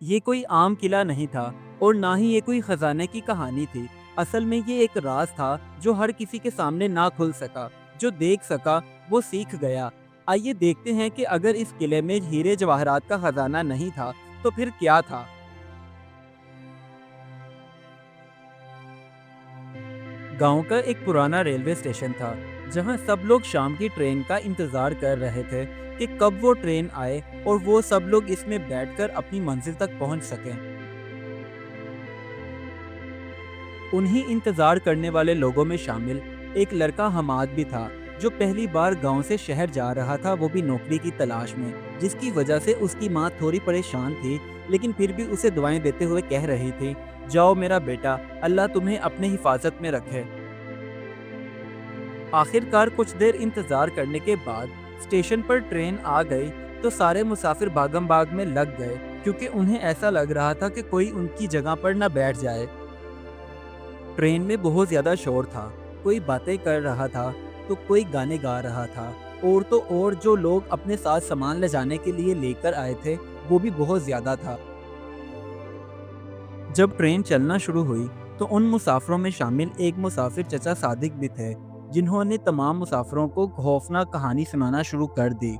ये कोई आम किला नहीं था और ना ही ये कोई खजाने की कहानी थी। असल में ये एक राज था जो हर किसी के सामने ना खुल सका। जो देख सका वो सीख गया। आइए देखते हैं कि अगर इस किले में हीरे जवाहरात का खजाना नहीं था तो फिर क्या था। गांव का एक पुराना रेलवे स्टेशन था जहां सब लोग शाम की ट्रेन का इंतजार कर रहे थे कि कब वो ट्रेन आए और वो सब लोग इसमें बैठकर अपनी मंजिल तक पहुंच सकें। उन्हीं इंतजार करने वाले लोगों में शामिल एक लड़का हमाद भी था जो पहली बार गांव से शहर जा रहा था, वो भी नौकरी की तलाश में, जिसकी वजह से उसकी माँ थोड़ी परेशान थी लेकिन फिर भी उसे दुआएं देते हुए कह रही थी, जाओ मेरा बेटा, अल्लाह तुम्हें अपने हिफाजत में रखे। आखिरकार कुछ देर इंतजार करने के बाद स्टेशन पर ट्रेन आ गई तो सारे मुसाफिर भागम भाग में लग गए क्योंकि उन्हें ऐसा लग रहा था कि कोई उनकी जगह पर न बैठ जाए। ट्रेन में बहुत ज्यादा शोर था। कोई बातें कर रहा था तो कोई गाने गा रहा था। और तो और जो लोग अपने साथ सामान ले जाने के लिए लेकर आए थे वो भी बहुत ज्यादा था। जब ट्रेन चलना शुरू हुई तो उन मुसाफिरों में शामिल एक मुसाफिर चचा सादिक भी थे जिन्होंने तमाम मुसाफिरों को खौफनाक कहानी सुनाना शुरू कर दी।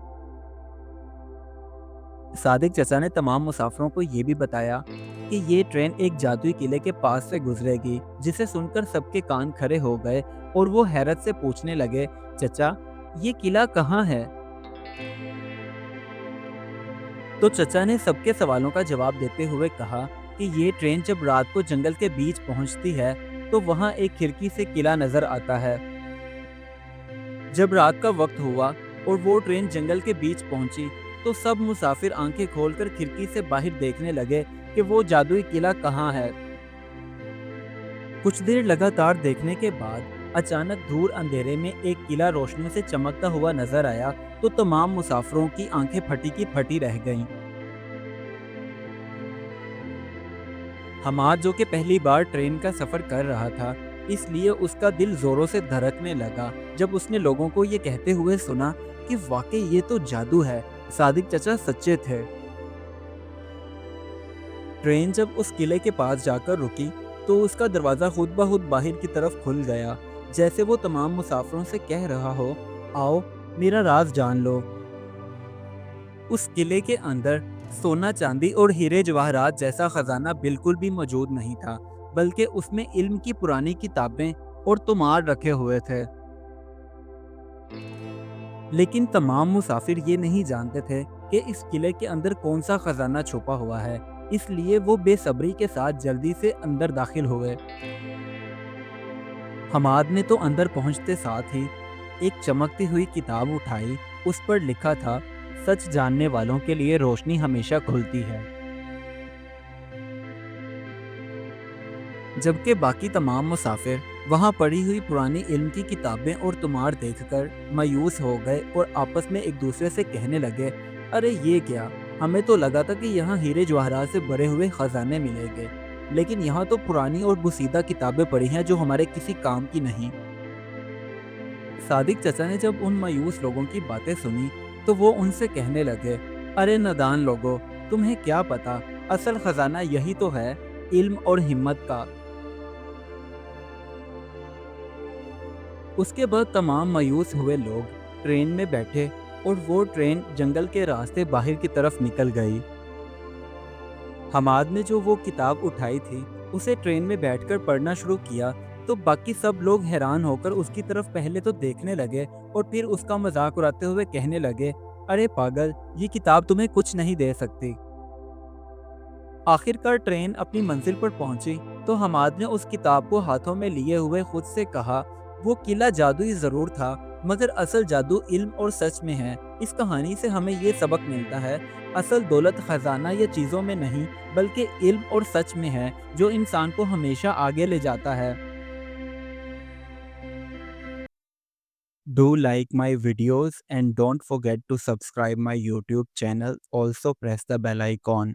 सादिक चचा ने तमाम मुसाफिरों को ये भी बताया कि ये ट्रेन एक जादुई किले के पास से गुजरेगी, जिसे सुनकर सबके कान खड़े हो गए और वो हैरत से पूछने लगे, चचा ये किला कहाँ है? तो चचा ने सबके सवालों का जवाब देते हुए कहा कि ये ट्रेन जब रात को जंगल के बीच पहुंचती है तो वहां एक खिड़की से किला नजर आता है। जब रात का वक्त हुआ और वो ट्रेन जंगल के बीच पहुंची तो सब मुसाफिर आंखें खोलकर खिड़की से बाहर देखने लगे कि वो जादुई किला कहाँ है। कुछ देर लगातार देखने के बाद अचानक दूर अंधेरे में एक किला रोशनी से चमकता हुआ नजर आया तो तमाम मुसाफिरों की आंखें फटी की फटी रह गईं। हमाद जो कि पहली बार ट्रेन का सफर कर रहा था इसलिए उसका दिल जोरों से धड़कने लगा जब उसने लोगों को ये कहते हुए सुना कि वाकई ये तो जादू है, सादिक चचा सच्चे थे। ट्रेन जब उस किले के पास जाकर रुकी तो उसका दरवाजा खुद ब खुद बाहर की तरफ खुल गया, जैसे वो तमाम मुसाफिरों से कह रहा हो, आओ मेरा राज जान लो। उस किले के अंदर सोना चांदी और हीरे जवाहरात जैसा खजाना बिल्कुल भी मौजूद नहीं था, बल्कि उसमें इल्म की पुरानी किताबें और तुमार रखे हुए थे। लेकिन तमाम मुसाफिर ये नहीं जानते थे कि इस किले के अंदर कौन सा खजाना छुपा हुआ है, इसलिए वो बेसब्री के साथ जल्दी से अंदर दाखिल हुए। हमाद ने तो अंदर पहुंचते साथ ही एक चमकती हुई किताब उठाई। उस पर लिखा था, सच जानने वालों के लिए रोशनी हमेशा खुलती है। जबकि बाकी तमाम मुसाफिर वहां पड़ी हुई पुरानी इल्म की किताबें और तुमार देखकर मायूस हो गए और आपस में एक दूसरे से कहने लगे, अरे ये क्या, हमें तो लगा था कि यहाँ हीरे जवाहरात से भरे हुए खजाने मिलेंगे, लेकिन यहाँ तो पुरानी और बुसीदा किताबें पड़ी हैं जो हमारे किसी काम की नहीं। सादिक चचा ने जब उन मायूस लोगों की बातें सुनी तो वो उनसे कहने लगे, अरे नादान लोगो, तुम्हें क्या पता, असल खजाना यही तो है, इल्म और हिम्मत का। उसके बाद तमाम मायूस हुए लोग ट्रेन में बैठे और वो ट्रेन जंगल के रास्ते बाहर की तरफ निकल गई। हमाद ने जो वो किताब उठाई थी उसे ट्रेन में बैठकर पढ़ना शुरू किया तो बाकी सब लोग हैरान होकर उसकी तरफ पहले तो देखने लगे और फिर उसका मजाक उड़ाते हुए कहने लगे, अरे पागल, ये किताब तुम्हें कुछ नहीं दे सकती। आखिरकार ट्रेन अपनी मंजिल पर पहुंची तो हमाद ने उस किताब को हाथों में लिए हुए खुद से कहा, वो किला जादुई जरूर था मगर असल जादू इल्म और सच में है। इस कहानी से हमें ये सबक मिलता है, असल दौलत खजाना या चीज़ों में नहीं बल्कि इल्म और सच में है जो इंसान को हमेशा आगे ले जाता है। Do like my videos and don't forget to subscribe my YouTube channel. Also press the bell icon.